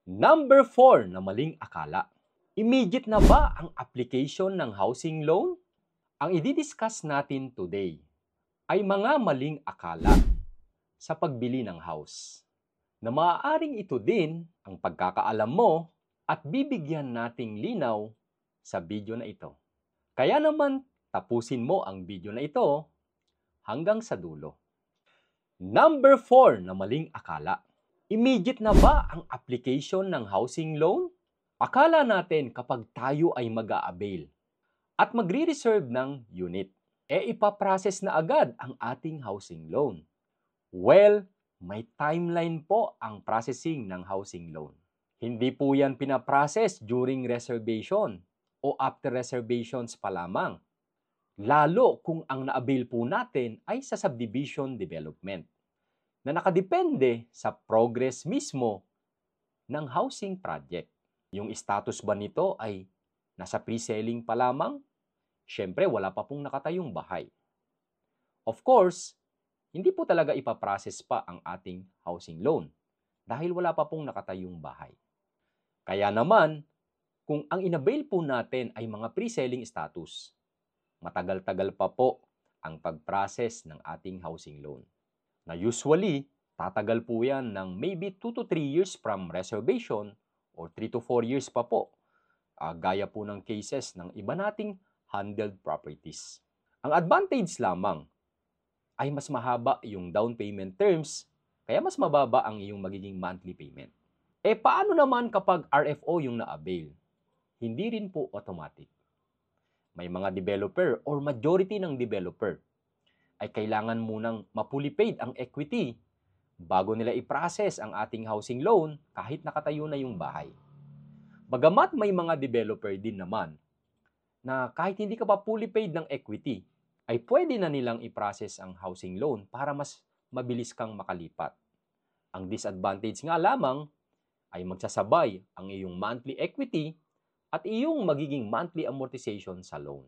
Number 4 na maling akala. Immediate na ba ang application ng housing loan? Ang i-discuss natin today ay mga maling akala sa pagbili ng house, na maaaring ito din ang pagkakaalam mo at bibigyan nating linaw sa video na ito. Kaya naman tapusin mo ang video na ito hanggang sa dulo. Number 4 na maling akala. Immediate na ba ang application ng housing loan? Akala natin kapag tayo ay mag-a-avail at magre-reserve ng unit, ipaprocess na agad ang ating housing loan. Well, may timeline po ang processing ng housing loan. Hindi po yan pinaprocess during reservation o after reservations pa lamang. Lalo kung ang na-avail po natin ay sa subdivision development, na nakadepende sa progress mismo ng housing project. Yung status ba nito ay nasa pre-selling pa lamang? Siyempre, wala pa pong nakatayong bahay. Of course, hindi po talaga ipaprocess pa ang ating housing loan dahil wala pa pong nakatayong bahay. Kaya naman, kung ang inavail po natin ay mga pre-selling status, matagal-tagal pa po ang pag-process ng ating housing loan, na usually, tatagal po yan ng maybe 2 to 3 years from reservation or 3 to 4 years pa po, gaya po ng cases ng iba nating handled properties. Ang advantage lamang ay mas mahaba yung down payment terms, kaya mas mababa ang iyong magiging monthly payment. Paano naman kapag RFO yung na-avail? Hindi rin po automatic. May mga developer or majority ng developer ay kailangan munang ma-fully paid ang equity bago nila i-process ang ating housing loan kahit nakatayo na yung bahay. Bagamat may mga developer din naman na kahit hindi ka pa fully paid ng equity, ay pwede na nilang i-process ang housing loan para mas mabilis kang makalipat. Ang disadvantage nga lamang ay magsasabay ang iyong monthly equity at iyong magiging monthly amortization sa loan.